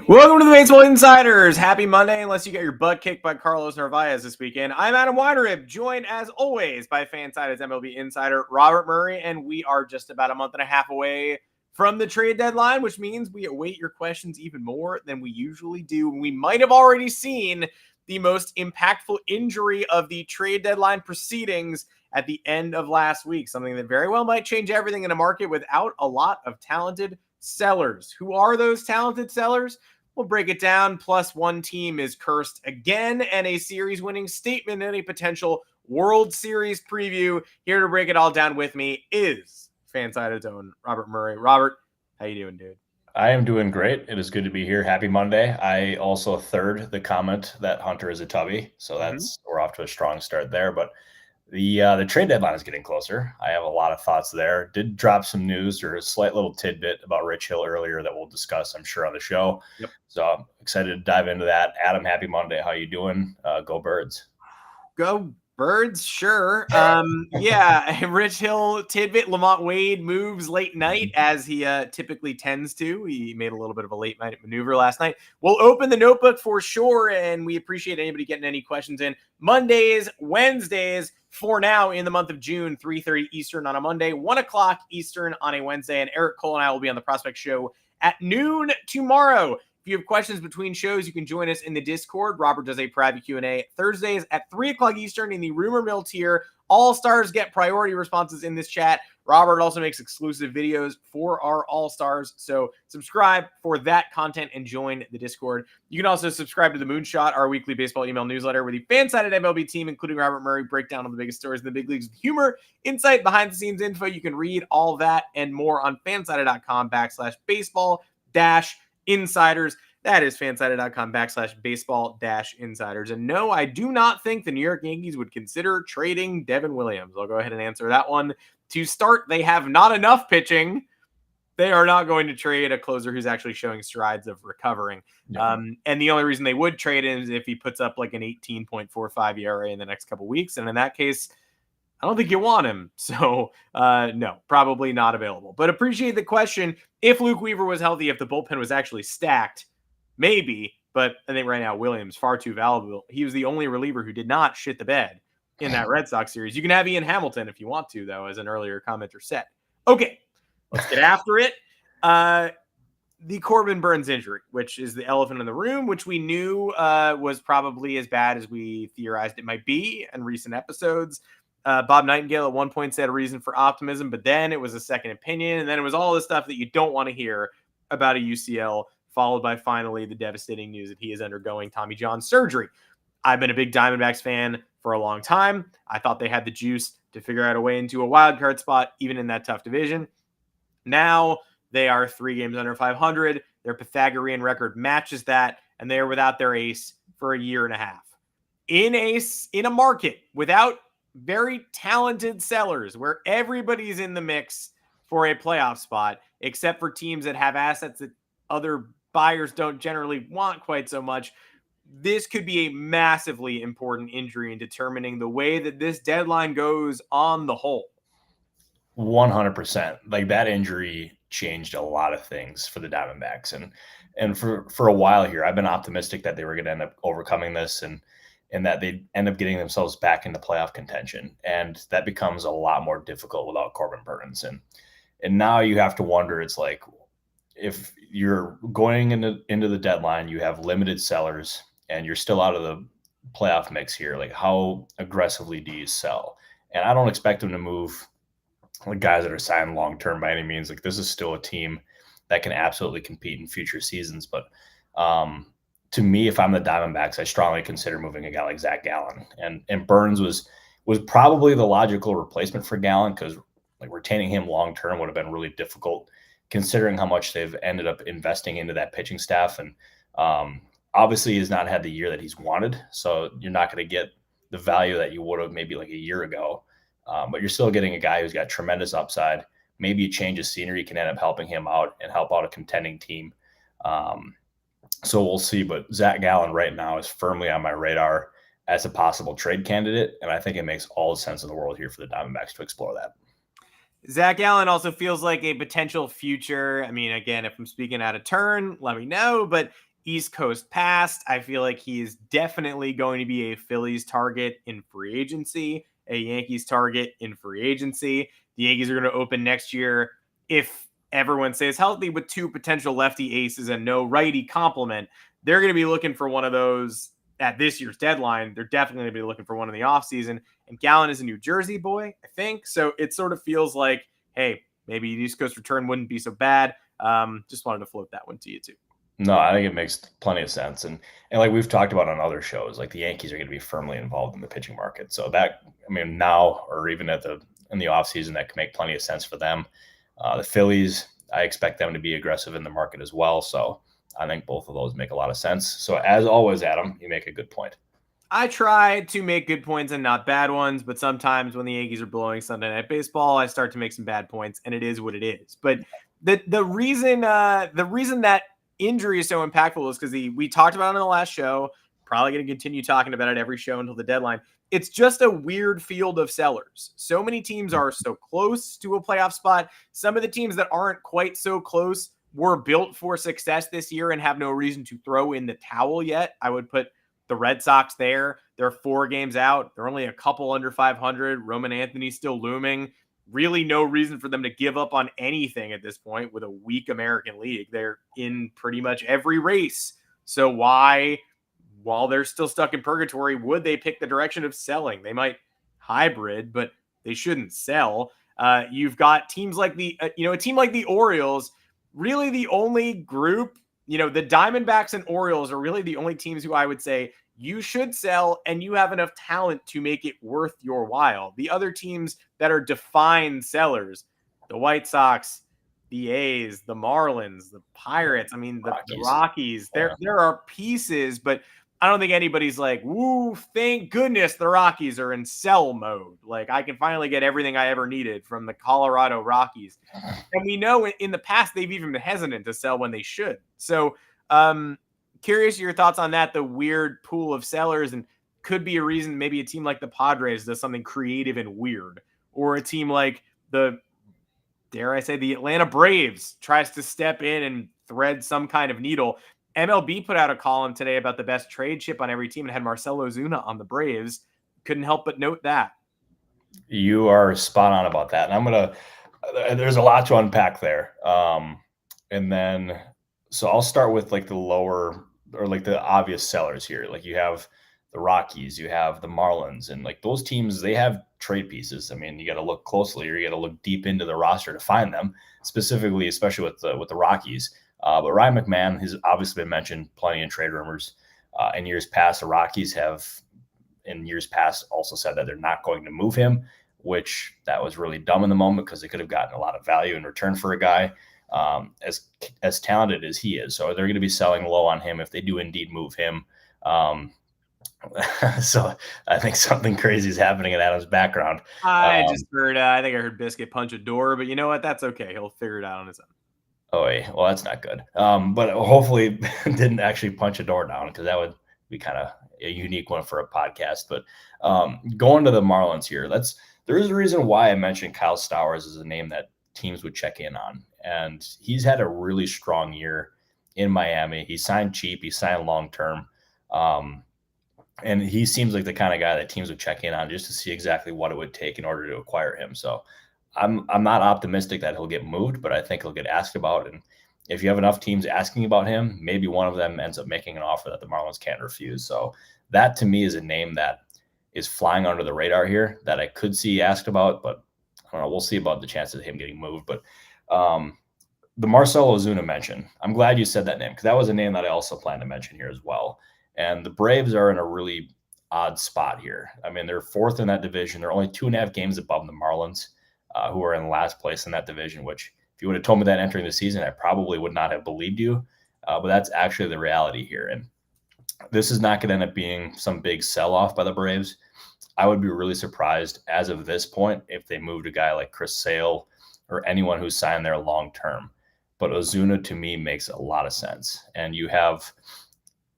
Welcome to the Baseball Insiders. Happy Monday, unless you get your butt kicked by Carlos Narvaez this weekend. I'm Adam Weinrib, joined as always by Fansided's MLB insider Robert Murray, and we are just about a month and a half away from the trade deadline, which means we await your questions even more than we usually do. We might have already seen the most impactful injury of the trade deadline proceedings at the end of last week, something that very well might change everything in a market without a lot of talented sellers. Who are those talented sellers? We'll break it down. Plus, one team is cursed again, and a series-winning statement and a potential World Series preview. Here to break it all down with me is Fansided's own Robert Murray. Robert, how you doing, dude? I am doing great. It is good to be here. Happy Monday. I also third the comment that Hunter is a tubby, so we're off to a strong start there. But the trade deadline is getting closer. I have a lot of thoughts there. Did drop some news or a slight little tidbit about Rich Hill earlier that we'll discuss, I'm sure, on the show. Yep. So I'm excited to dive into that. Adam, happy Monday. How you doing? Go Birds. Go Birds, sure. Yeah, Rich Hill tidbit. Lamont Wade moves late night as he typically tends to. He made a little bit of a late night maneuver last night. We'll open the notebook for sure, and we appreciate anybody getting any questions in. Mondays, Wednesdays, for now in the month of June, 3:30 Eastern on a Monday, 1 o'clock Eastern on a Wednesday, and Eric Cole and I will be on the Prospect Show at noon tomorrow. If you have questions between shows, you can join us in the Discord. Robert does a private Q&A Thursdays at 3 o'clock Eastern in the Rumor Mill tier. All-Stars get priority responses in this chat. Robert also makes exclusive videos for our All-Stars, so subscribe for that content and join the Discord. You can also subscribe to the Moonshot, our weekly baseball email newsletter, where the fan-sided MLB team, including Robert Murray, break down on the biggest stories in the big leagues with humor, insight, behind-the-scenes info. You can read all that and more on fansided.com/baseball-insiders. That is fansided.com/baseball-insiders. And no, I do not think the New York Yankees would consider trading Devin Williams. I'll go ahead and answer that one. To start, they have not enough pitching. They are not going to trade a closer who's actually showing strides of recovering. Yeah. And the only reason they would trade him is if he puts up like an 18.45 ERA in the next couple weeks. And in that case, I don't think you want him. So, no, probably not available. But appreciate the question. If Luke Weaver was healthy, if the bullpen was actually stacked, maybe. But I think right now, Williams, far too valuable. He was the only reliever who did not shit the bed in that Red Sox series. You can have Ian Hamilton if you want to, though, as an earlier commenter said. Okay, let's get after it. The Corbin Burnes injury, which is the elephant in the room, which we knew was probably as bad as we theorized it might be in recent episodes. Bob Nightingale at one point said a reason for optimism, but then it was a second opinion, and then it was all the stuff that you don't want to hear about a UCL, followed by finally the devastating news that he is undergoing Tommy John surgery. I've been a big Diamondbacks fan for a long time. I thought they had the juice to figure out a way into a wild card spot, even in that tough division. Now they are 3 games under 500. Their Pythagorean record matches that, and they are without their ace for a year and a half. In a market without very talented sellers, where everybody's in the mix for a playoff spot, except for teams that have assets that other buyers don't generally want quite so much. This could be a massively important injury in determining the way that this deadline goes on the whole. 100%. Like, that injury changed a lot of things for the Diamondbacks. And for a while here, I've been optimistic that they were going to end up overcoming this and that they'd end up getting themselves back into playoff contention. And that becomes a lot more difficult without Corbin Burnes. And now you have to wonder, it's like, if you're going into the deadline, you have limited sellers, and you're still out of the playoff mix here, like, how aggressively do you sell? And I don't expect them to move like guys that are signed long-term by any means. Like, this is still a team that can absolutely compete in future seasons. But to me, if I'm the Diamondbacks, I strongly consider moving a guy like Zach Gallen. And Burnes was probably the logical replacement for Gallen, because like retaining him long-term would have been really difficult, considering how much they've ended up investing into that pitching staff. And obviously he's not had the year that he's wanted, so you're not going to get the value that you would have maybe like a year ago. But you're still getting a guy who's got tremendous upside. Maybe a change of scenery can end up helping him out and help out a contending team. So we'll see. But Zach Gallen right now is firmly on my radar as a possible trade candidate, and I think it makes all the sense in the world here for the Diamondbacks to explore that. Zach Allen also feels like a potential future. I mean, again, if I'm speaking out of turn, let me know. But East Coast past, I feel like he is definitely going to be a Phillies target in free agency, a Yankees target in free agency. The Yankees are going to open next year, if everyone stays healthy, with two potential lefty aces and no righty complement. They're going to be looking for one of those at this year's deadline. They're definitely going to be looking for one in the offseason. And Gallen is a New Jersey boy, I think. So it sort of feels like, hey, maybe East Coast return wouldn't be so bad. Just wanted to float that one to you too. No, I think it makes plenty of sense. And like we've talked about on other shows, like the Yankees are going to be firmly involved in the pitching market. So that, I mean, now or even in the offseason, that can make plenty of sense for them. The Phillies, I expect them to be aggressive in the market as well. So I think both of those make a lot of sense. So as always, Adam, you make a good point. I try to make good points and not bad ones, but sometimes when the Yankees are blowing Sunday Night Baseball, I start to make some bad points, and it is what it is. But the reason that injury is so impactful is because we talked about it in the last show. Probably going to continue talking about it every show until the deadline. It's just a weird field of sellers. So many teams are so close to a playoff spot. Some of the teams that aren't quite so close were built for success this year and have no reason to throw in the towel yet. I would put the Red Sox there. They're 4 games out. They're only a couple under 500. Roman Anthony's still looming. Really no reason for them to give up on anything at this point with a weak American League. They're in pretty much every race. So why, while they're still stuck in purgatory, would they pick the direction of selling? They might hybrid, but they shouldn't sell. You've got teams like a team like the Orioles, really the only group. The Diamondbacks and Orioles are really the only teams who I would say you should sell, and you have enough talent to make it worth your while. The other teams that are defined sellers, the White Sox, the A's, the Marlins, the Pirates, I mean, the Rockies, there are pieces, but I don't think anybody's like, woo, thank goodness the Rockies are in sell mode. Like, I can finally get everything I ever needed from the Colorado Rockies. And we know in the past, they've even been hesitant to sell when they should. So, curious your thoughts on that, the weird pool of sellers, and could be a reason maybe a team like the Padres does something creative and weird, or a team like dare I say, the Atlanta Braves tries to step in and thread some kind of needle. MLB put out a column today about the best trade chip on every team and had Marcell Ozuna on the Braves. Couldn't help but note that. You are spot on about that. And there's a lot to unpack there. And then, so I'll start with like the lower or like the obvious sellers here. Like you have the Rockies, you have the Marlins, and like those teams, they have trade pieces. I mean, you got to look closely or you got to look deep into the roster to find them, specifically, especially with the Rockies. But Ryan McMahon has obviously been mentioned plenty in trade rumors. In years past, the Rockies have in years past also said that they're not going to move him, which that was really dumb in the moment because they could have gotten a lot of value in return for a guy as talented as he is. So they're going to be selling low on him if they do indeed move him. So I think something crazy is happening in Adam's background. I just heard, I think I heard Biscuit punch a door, but you know what? That's okay. He'll figure it out on his own. Oh, well, that's not good. But hopefully didn't actually punch a door down because that would be kind of a unique one for a podcast. But going to the Marlins here, there is a reason why I mentioned Kyle Stowers as a name that teams would check in on. And he's had a really strong year in Miami. He signed cheap. He signed long-term. And he seems like the kind of guy that teams would check in on just to see exactly what it would take in order to acquire him. So I'm not optimistic that he'll get moved, but I think he'll get asked about. And if you have enough teams asking about him, maybe one of them ends up making an offer that the Marlins can't refuse. So that to me is a name that is flying under the radar here that I could see asked about, but I don't know. We'll see about the chances of him getting moved. But the Marcell Ozuna mention, I'm glad you said that name because that was a name that I also plan to mention here as well. And the Braves are in a really odd spot here. I mean, they're fourth in that division. They're only 2.5 games above the Marlins, who are in last place in that division, which if you would have told me that entering the season, I probably would not have believed you. But that's actually the reality here. And this is not going to end up being some big sell-off by the Braves. I would be really surprised as of this point if they moved a guy like Chris Sale or anyone who's signed there long-term. But Ozuna, to me, makes a lot of sense. And you have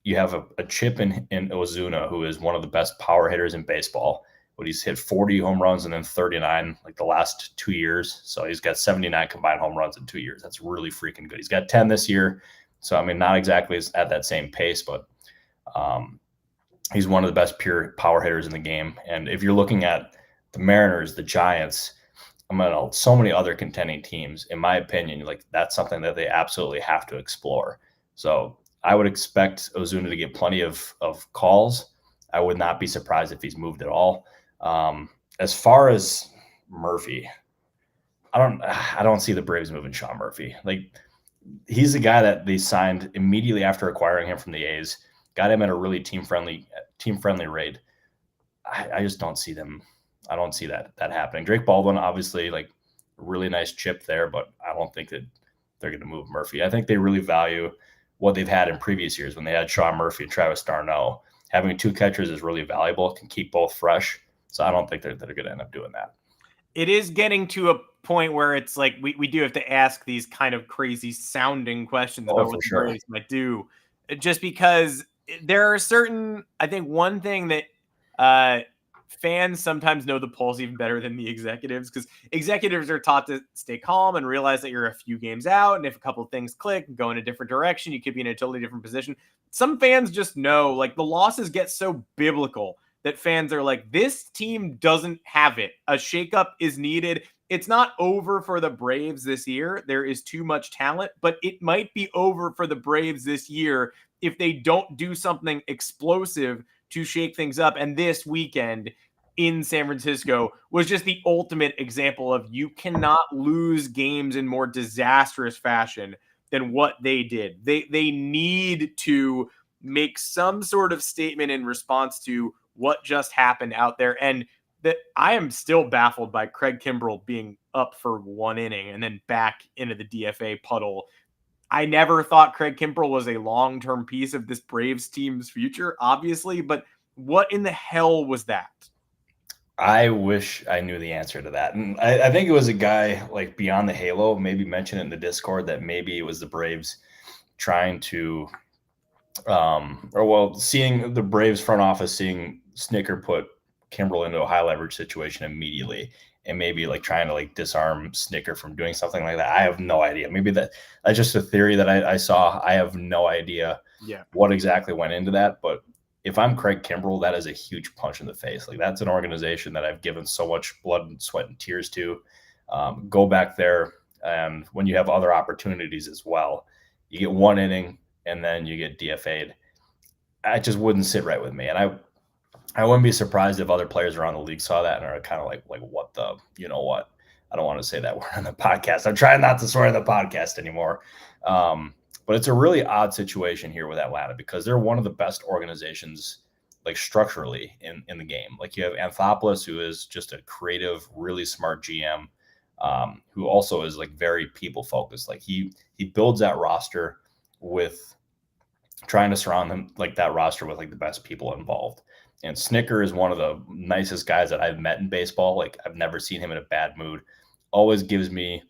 a chip in Ozuna, who is one of the best power hitters in baseball, but he's hit 40 home runs and then 39 like the last 2 years. So he's got 79 combined home runs in 2 years. That's really freaking good. He's got 10 this year. So, I mean, not exactly at that same pace, but he's one of the best pure power hitters in the game. And if you're looking at the Mariners, the Giants, so many other contending teams, in my opinion, like that's something that they absolutely have to explore. So I would expect Ozuna to get plenty of calls. I would not be surprised if he's moved at all. As far as Murphy, I don't see the Braves moving Sean Murphy. Like, he's the guy that they signed immediately after acquiring him from the A's, got him at a really team friendly rate. I just don't see them. I don't see that happening. Drake Baldwin, obviously, like, a really nice chip there, but I don't think that they're going to move Murphy. I think they really value what they've had in previous years when they had Sean Murphy and Travis d'Arnaud. Having two catchers is really valuable. It can keep both fresh. So I don't think they're going to end up doing that. It is getting to a point where it's like we do have to ask these kind of crazy sounding questions about what the Braves might do, just because there are certain, I think one thing that fans sometimes know the polls even better than the executives, because executives are taught to stay calm and realize that you're a few games out, and if a couple of things click and go in a different direction, you could be in a totally different position. Some fans just know, like, the losses get so biblical that fans are like, this team doesn't have it. A shakeup is needed. It's not over for the Braves this year. There is too much talent, but it might be over for the Braves this year if they don't do something explosive to shake things up. And this weekend in San Francisco was just the ultimate example of you cannot lose games in more disastrous fashion than what they did. They need to make some sort of statement in response to what just happened out there. And that I am still baffled by Craig Kimbrell being up for one inning and then back into the DFA puddle. I never thought Craig Kimbrell was a long-term piece of this Braves team's future, obviously, but what in the hell was that? I wish I knew the answer to that. And I think it was a guy like Beyond the Halo, maybe mentioned in the Discord that maybe it was the Braves trying to, seeing the Braves front office, seeing Snicker put Kimbrell into a high leverage situation immediately, and maybe like trying to like disarm Snicker from doing something like that. I have no idea. Maybe that's just a theory that I saw. I have no idea what exactly went into that. But if I'm Craig Kimbrell, that is a huge punch in the face. Like, that's an organization that I've given so much blood and sweat and tears to. Go back there, and when you have other opportunities as well, you get one inning and then you get DFA'd. It just wouldn't sit right with me. And I wouldn't be surprised if other players around the league saw that and are kind of like what the, you know what? I don't want to say that word on the podcast. I'm trying not to swear on the podcast anymore. But it's a really odd situation here with Atlanta because they're one of the best organizations, like, structurally in the game. Like, you have Anthopoulos, who is just a creative, really smart GM, who also is like very people focused. Like, he builds that roster with trying to surround them, like, that roster with like the best people involved. And Snicker is one of the nicest guys that I've met in baseball. Like, I've never seen him in a bad mood. Always gives me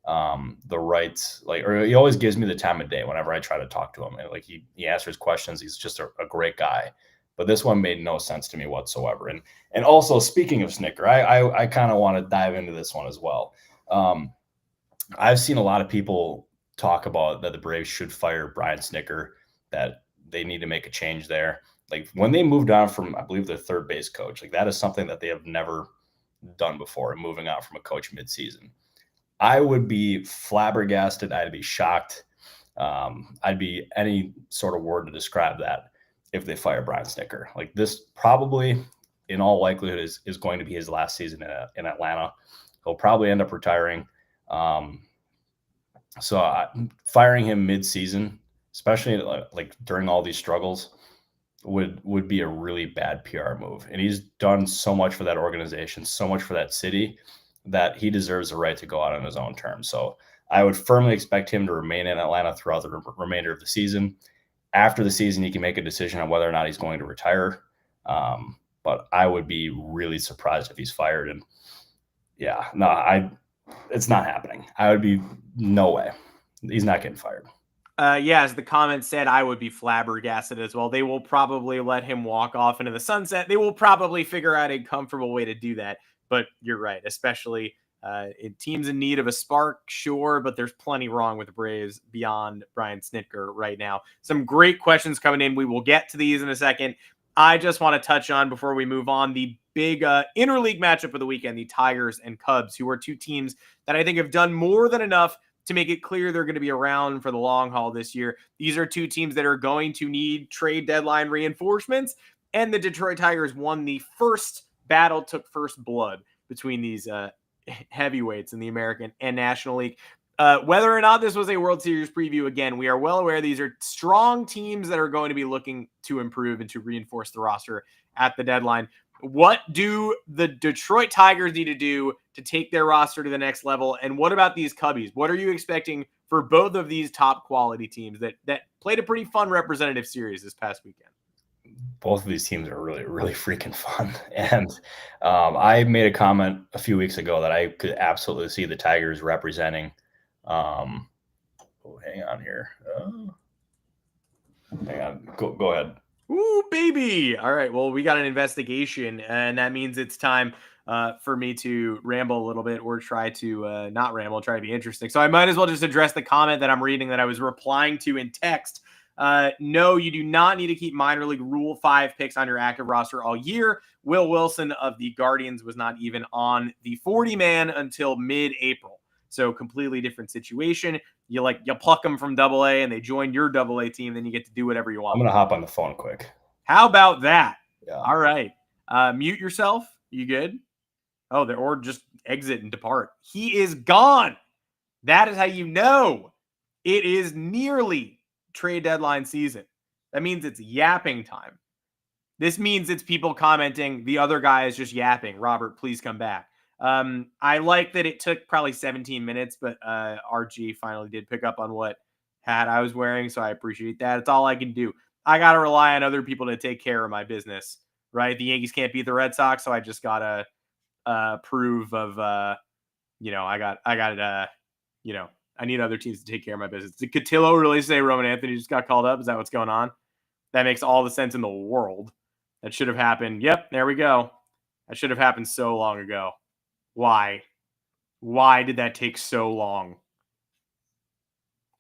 the right, like, or he always gives me the time of day whenever I try to talk to him. And like, he answers questions. He's just a great guy. But this one made no sense to me whatsoever. And also, speaking of Snicker, I kind of want to dive into this one as well. I've seen a lot of people talk about that the Braves should fire Brian Snicker, that they need to make a change there. Like, when they moved on from, I believe, their third base coach, like, that is something that they have never done before, moving out from a coach midseason. I would be flabbergasted. I'd be shocked. I'd be any sort of word to describe that if they fire Brian Snicker. Like, this probably, in all likelihood, is going to be his last season in Atlanta. He'll probably end up retiring. So firing him mid-season, especially like during all these struggles, would be a really bad PR move. And he's done so much for that organization, so much for that city, that he deserves the right to go out on his own terms. So I would firmly expect him to remain in Atlanta throughout the remainder of the season. After the season, he can make a decision on whether or not he's going to retire. But I would be really surprised if he's fired. And yeah, no, it's not happening. I would be, no way. He's not getting fired. Yeah, as the comment said, I would be flabbergasted as well. They will probably let him walk off into the sunset. They will probably figure out a comfortable way to do that. But you're right, especially in teams in need of a spark, sure, but there's plenty wrong with the Braves beyond Brian Snitker right now. Some great questions coming in. We will get to these in a second. I just want to touch on, before we move on, the big interleague matchup of the weekend, the Tigers and Cubs, who are two teams that I think have done more than enough to make it clear they're going to be around for the long haul this year. These are two teams that are going to need trade deadline reinforcements, and the Detroit Tigers won the first battle, took first blood between these heavyweights in the American and National League. Whether or not this was a World Series preview, again, we are well aware these are strong teams that are going to be looking to improve and to reinforce the roster at the deadline. What do the Detroit Tigers need to do to take their roster to the next level? And what about these Cubbies? What are you expecting for both of these top quality teams that played a pretty fun representative series this past weekend? Both of these teams are really, really freaking fun. And I made a comment a few weeks ago that I could absolutely see the Tigers representing. Hang on here. Hang on. Go ahead. Ooh, baby. All right. Well, we got an investigation, and that means it's time for me to ramble a little bit, or try to not ramble, try to be interesting. So I might as well just address the comment that I'm reading that I was replying to in text. No, you do not need to keep minor league Rule 5 picks on your active roster all year. Will Wilson of the Guardians was not even on the 40-man until mid-April. So completely different situation. You pluck them from AA and they join your AA team, then you get to do whatever you want. I'm going to hop on the phone quick. How about that? Yeah. All right. Mute yourself. You good? Oh, or just exit and depart. He is gone. That is how you know it is nearly trade deadline season. That means it's yapping time. This means it's people commenting, the other guy is just yapping. Robert, please come back. I like that it took probably 17 minutes, but RG finally did pick up on what hat I was wearing, so I appreciate that. It's all I can do. I got to rely on other people to take care of my business, right? The Yankees can't beat the Red Sox, so I just got to prove of, I need other teams to take care of my business. Did Cotillo really say Roman Anthony just got called up? Is that what's going on? That makes all the sense in the world. That should have happened. Yep, there we go. That should have happened so long ago. Why? Why did that take so long?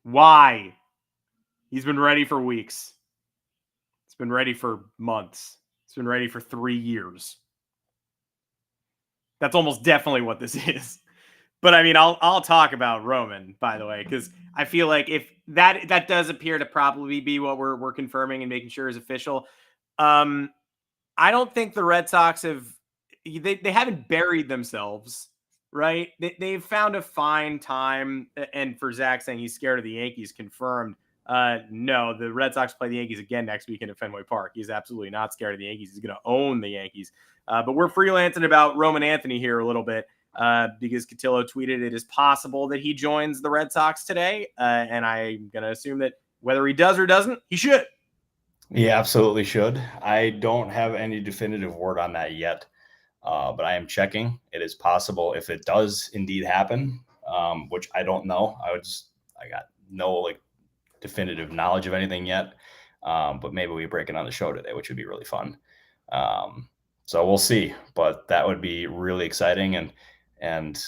Why? He's been ready for weeks. It's been ready for months. It's been ready for 3 years. That's almost definitely what this is. But I mean, I'll talk about Roman, by the way, because I feel like if that does appear to probably be what we're confirming and making sure is official. I don't think the Red Sox they haven't buried themselves, right? They've found a fine time. And for Zach saying he's scared of the Yankees, confirmed. No, the Red Sox play the Yankees again next weekend at Fenway Park. He's absolutely not scared of the Yankees. He's going to own the Yankees. But we're freelancing about Roman Anthony here a little bit because Cotillo tweeted it is possible that he joins the Red Sox today. And I'm going to assume that whether he does or doesn't, he should. He absolutely should. I don't have any definitive word on that yet, but I am checking. It is possible if it does indeed happen, which I don't know. I got no definitive knowledge of anything yet, but maybe we break it on the show today, which would be really fun. So we'll see, but that would be really exciting, and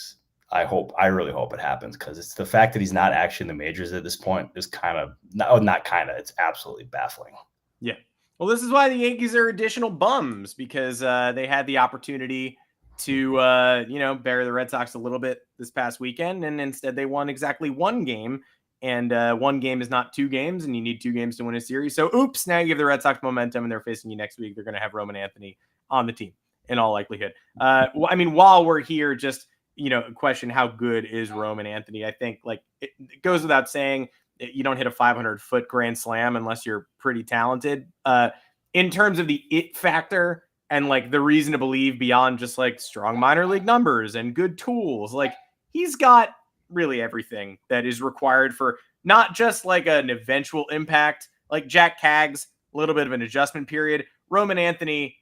I really hope it happens, because it's the fact that he's not actually in the majors at this point is it's absolutely baffling. Yeah. Well, this is why the Yankees are additional bums, because they had the opportunity to, bury the Red Sox a little bit this past weekend. And instead they won exactly one game, and one game is not 2 games, and you need 2 games to win a series. So oops, now you give the Red Sox momentum and they're facing you next week. They're going to have Roman Anthony on the team in all likelihood. While we're here, just, question, how good is Roman Anthony? I think it goes without saying, you don't hit a 500-foot grand slam unless you're pretty talented. In terms of the it factor and the reason to believe beyond just strong minor league numbers and good tools, he's got really everything that is required for not just an eventual impact, like Jack Cagg's, a little bit of an adjustment period. Roman Anthony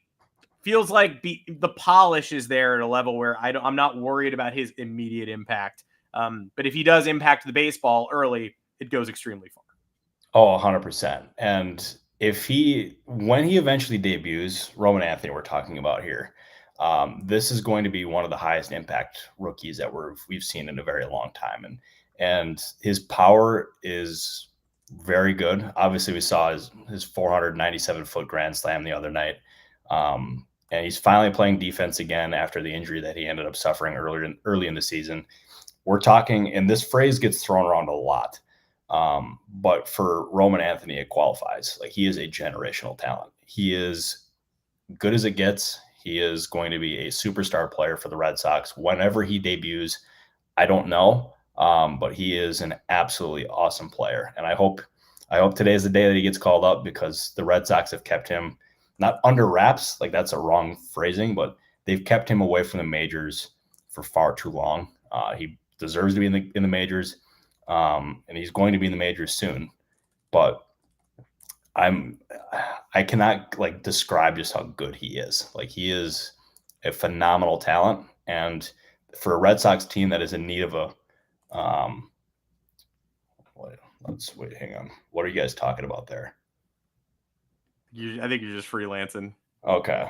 feels like the polish is there at a level where I'm not worried about his immediate impact. But if he does impact the baseball early, it goes extremely far. Oh, 100%. And when he eventually debuts, Roman Anthony, we're talking about here, this is going to be one of the highest impact rookies that we've seen in a very long time. And his power is very good. Obviously, we saw his 497-foot grand slam the other night. And he's finally playing defense again after the injury that he ended up suffering early in the season. We're talking, and this phrase gets thrown around a lot. But for Roman Anthony, it qualifies. Like, he is a generational talent. He is good as it gets. He is going to be a superstar player for the Red Sox whenever he debuts. I don't know, but he is an absolutely awesome player, and I hope today is the day that he gets called up, because the Red Sox have kept him not under wraps. Like, that's a wrong phrasing, but they've kept him away from the majors for far too long. He deserves to be in the majors. And he's going to be in the majors soon, but I cannot like describe just how good he is. Like, he is a phenomenal talent, and for a Red Sox team that is in need of a, hang on. What are you guys talking about there? I think you're just freelancing. Okay.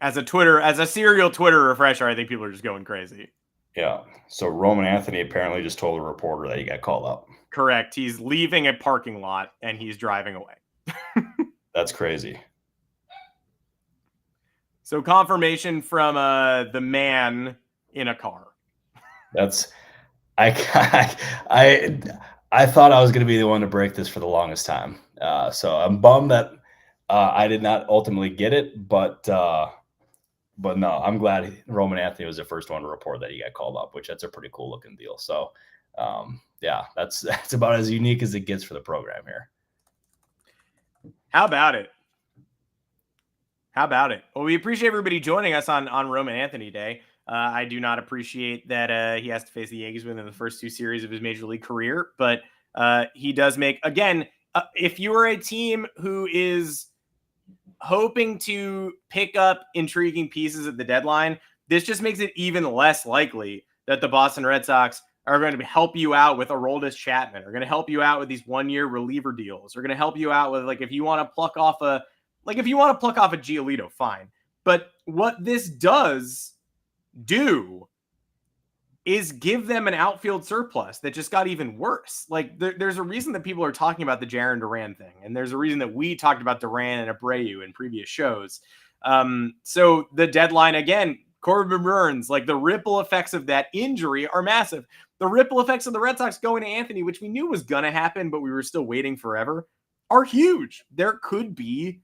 As a serial Twitter refresher, I think people are just going crazy. Yeah. So Roman Anthony apparently just told a reporter that he got called up. Correct. He's leaving a parking lot and he's driving away. That's crazy. So confirmation from the man in a car. I thought I was going to be the one to break this for the longest time. So I'm bummed that I did not ultimately get it, but no, I'm glad Roman Anthony was the first one to report that he got called up, which that's a pretty cool looking deal. So, yeah, that's about as unique as it gets for the program here. How about it? Well, we appreciate everybody joining us on Roman Anthony Day. I do not appreciate that he has to face the Yankees within the first two series of his major league career, but he does make, again, if you are a team who is hoping to pick up intriguing pieces at the deadline, this just makes it even less likely that the Boston Red Sox are going to help you out with Aroldis Chapman, are going to help you out with these 1-year reliever deals, are going to help you out with, like, if you want to pluck off a Giolito, fine. But what this does do is give them an outfield surplus that just got even worse. Like, there's a reason that people are talking about the Jarren Duran thing, and there's a reason that we talked about Duran and Abreu in previous shows. So the deadline, again, Corbin Burnes, like, the ripple effects of that injury are massive. The ripple effects of the Red Sox going to Anthony, which we knew was going to happen, but we were still waiting forever, are huge. There could be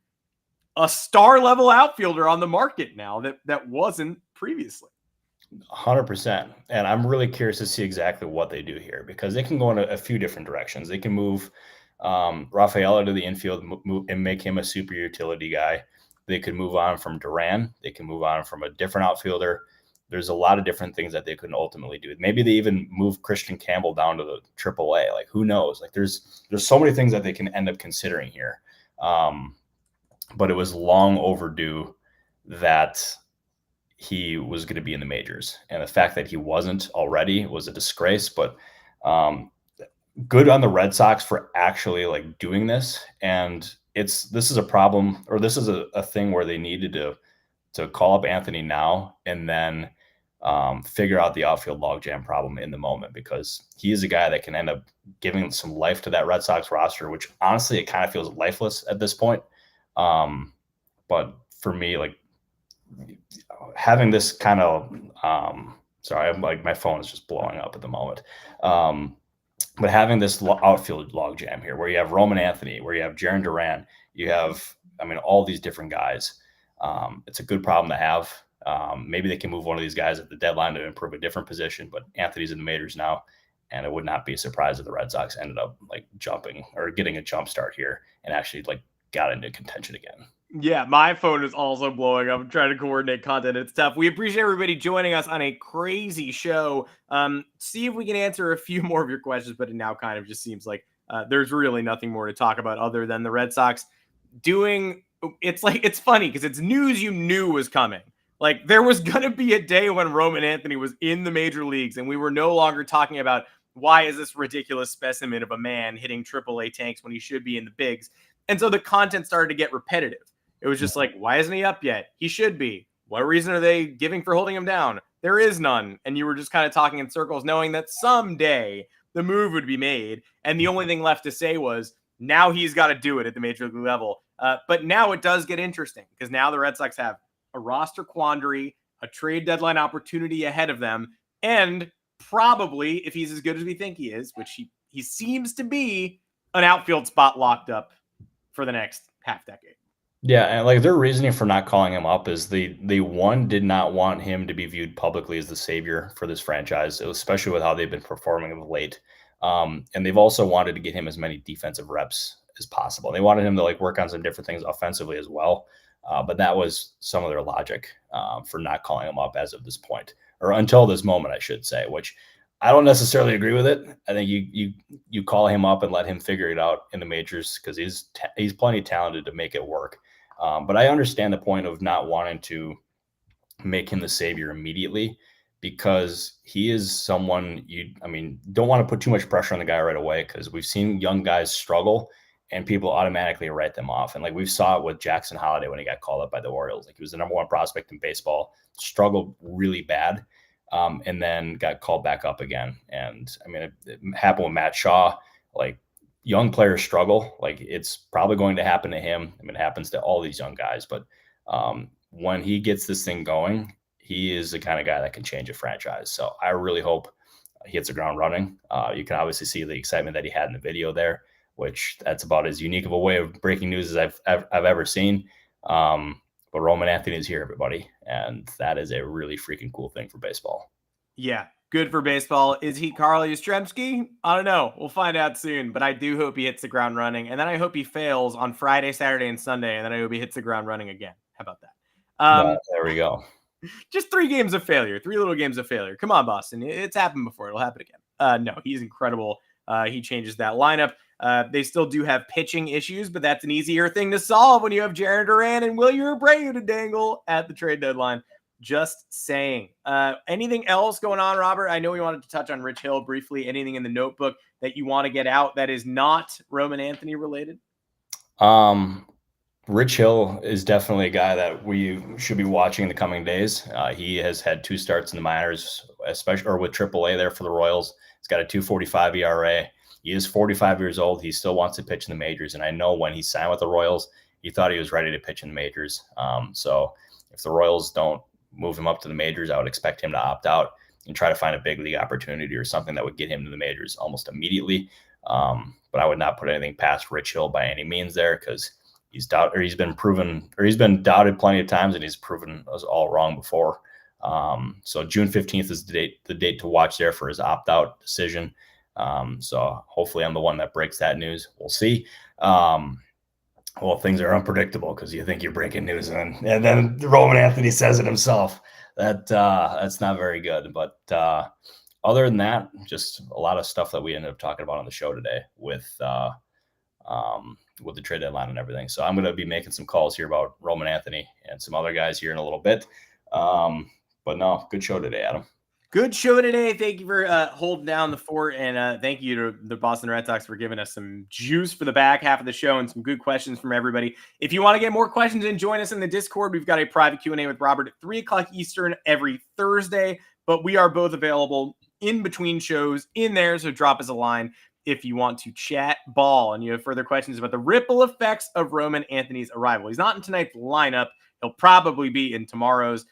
a star-level outfielder on the market now that wasn't previously. 100%. And I'm really curious to see exactly what they do here, because they can go in a few different directions. They can move Rafael to the infield and make him a super utility guy. They could move on from Duran. They can move on from a different outfielder. There's a lot of different things that they could ultimately do. Maybe they even move Christian Campbell down to the AAA. Like, who knows? Like, there's so many things that they can end up considering here. But it was long overdue that he was going to be in the majors, and the fact that he wasn't already was a disgrace. But good on the Red Sox for actually, like, doing this. And this is a problem, or this is a thing where they needed to call up Anthony now and then figure out the outfield logjam problem in the moment, because he is a guy that can end up giving some life to that Red Sox roster, which honestly, it kind of feels lifeless at this point. But for me, like, having this kind of, sorry, I'm like, my phone is just blowing up at the moment. But having this outfield logjam here, where you have Roman Anthony, where you have Jarren Duran, you have, all these different guys. It's a good problem to have. Maybe they can move one of these guys at the deadline to improve a different position, but Anthony's in the majors now, and it would not be a surprise if the Red Sox ended up, like, jumping or getting a jump start here and actually, like, got into contention again. Yeah, my phone is also blowing up. I'm trying to coordinate content. It's tough. We appreciate everybody joining us on a crazy show. See if we can answer a few more of your questions, but it now kind of just seems like there's really nothing more to talk about other than the Red Sox doing. It's funny because it's news you knew was coming. Like, there was going to be a day when Roman Anthony was in the major leagues and we were no longer talking about why is this ridiculous specimen of a man hitting AAA tanks when he should be in the bigs? And so the content started to get repetitive. It was just like, why isn't he up yet? He should be. What reason are they giving for holding him down? There is none. And you were just kind of talking in circles, knowing that someday the move would be made. And the only thing left to say was, now he's got to do it at the major league level. But now it does get interesting because now the Red Sox have a roster quandary, a trade deadline opportunity ahead of them, and probably, if he's as good as we think he is, which he seems to be, an outfield spot locked up for the next half decade. Yeah, and like their reasoning for not calling him up is they did not want him to be viewed publicly as the savior for this franchise, especially with how they've been performing of late. And they've also wanted to get him as many defensive reps as possible. They wanted him to like work on some different things offensively as well. But that was some of their logic for not calling him up as of this point, or until this moment, I should say, which I don't necessarily agree with it. I think you call him up and let him figure it out in the majors because he's plenty talented to make it work. But I understand the point of not wanting to make him the savior immediately because he is someone don't want to put too much pressure on the guy right away because we've seen young guys struggle and people automatically write them off. And like we saw it with Jackson Holliday when he got called up by the Orioles. Like he was the number one prospect in baseball, struggled really bad, and then got called back up again. And I mean, it happened with Matt Shaw. Like young players struggle. Like it's probably going to happen to him. I mean, it happens to all these young guys. But when he gets this thing going, he is the kind of guy that can change a franchise. So I really hope he hits the ground running. You can obviously see the excitement that he had in the video there, which that's about as unique of a way of breaking news as I've ever seen. But Roman Anthony is here, everybody. And that is a really freaking cool thing for baseball. Yeah, good for baseball. Is he Carl Yastrzemski? I don't know. We'll find out soon. But I do hope he hits the ground running. And then I hope he fails on Friday, Saturday, and Sunday. And then I hope he hits the ground running again. How about that? There we go. Just 3 games of failure. 3 little games of failure. Come on, Boston. It's happened before. It'll happen again. No, he's incredible. He changes that lineup. They still do have pitching issues, but that's an easier thing to solve when you have Jarren Duran and Wilyer Abreu to dangle at the trade deadline. Just saying. Anything else going on, Robert? I know we wanted to touch on Rich Hill briefly. Anything in the notebook that you want to get out that is not Roman Anthony related? Rich Hill is definitely a guy that we should be watching in the coming days. He has had 2 starts in the minors, especially with AAA there for the Royals. He's got a 2.45 ERA. He is 45 years old. He still wants to pitch in the majors. And I know when he signed with the Royals, he thought he was ready to pitch in the majors. So if the Royals don't move him up to the majors, I would expect him to opt out and try to find a big league opportunity or something that would get him to the majors almost immediately. But I would not put anything past Rich Hill by any means there because he's been doubted plenty of times and he's proven us all wrong before. So June 15th is the date to watch there for his opt-out decision. So hopefully I'm the one that breaks that news. We'll see. Well, things are unpredictable because you think you're breaking news and then Roman Anthony says it himself. That's not very good. But other than that, just a lot of stuff that we ended up talking about on the show today with the trade deadline and everything. So I'm going to be making some calls here about Roman Anthony and some other guys here in a little bit. But no, good show today, Adam. Good show today. Thank you for holding down the fort, and thank you to the Boston Red Sox for giving us some juice for the back half of the show and some good questions from everybody. If you want to get more questions and join us in the Discord, we've got a private Q&A with Robert at 3 o'clock Eastern every Thursday, but we are both available in between shows in there, so drop us a line if you want to chat ball and you have further questions about the ripple effects of Roman Anthony's arrival. He's not in tonight's lineup. He'll probably be in tomorrow's.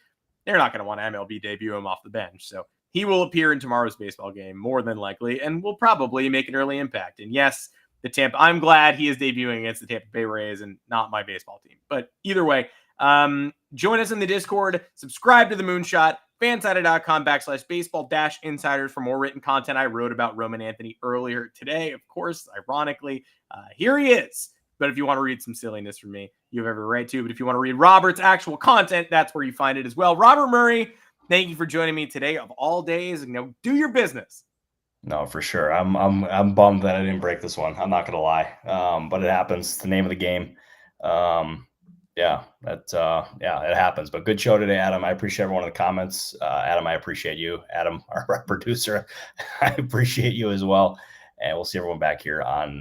They're not going to want to MLB debut him off the bench. So he will appear in tomorrow's baseball game more than likely and will probably make an early impact. And yes, I'm glad he is debuting against the Tampa Bay Rays and not my baseball team. But either way, join us in the Discord, subscribe to the Moonshot, fansided.com/baseball-insiders for more written content. I wrote about Roman Anthony earlier today. Of course, ironically, here he is. But if you want to read some silliness from me, you have every right to. But if you want to read Robert's actual content, that's where you find it as well. Robert Murray, thank you for joining me today of all days. Do your business. No, for sure. I'm bummed that I didn't break this one. I'm not gonna lie. But it happens. It's the name of the game. Yeah, it happens. But good show today, Adam. I appreciate everyone in the comments. Adam, I appreciate you. Adam, our producer, I appreciate you as well. And we'll see everyone back here on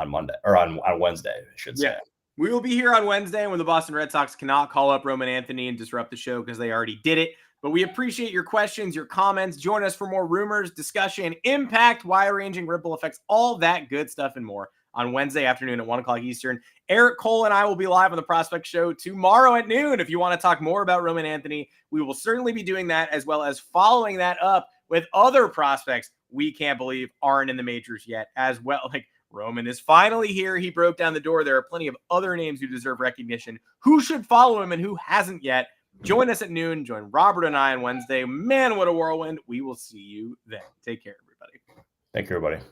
Monday, or on Wednesday, I should say. Yeah. We will be here on Wednesday when the Boston Red Sox cannot call up Roman Anthony and disrupt the show because they already did it. But we appreciate your questions, your comments. Join us for more rumors, discussion, impact, wire ranging, ripple effects, all that good stuff and more on Wednesday afternoon at 1 o'clock Eastern. Eric Cole and I will be live on the Prospect Show tomorrow at noon. If you want to talk more about Roman Anthony, we will certainly be doing that, as well as following that up with other prospects we can't believe aren't in the majors yet as well. Like, Roman is finally here. He broke down the door. There are plenty of other names who deserve recognition. Who should follow him and who hasn't yet? Join us at noon. Join Robert and I on Wednesday. Man, what a whirlwind. We will see you then. Take care, everybody. Thank you, everybody.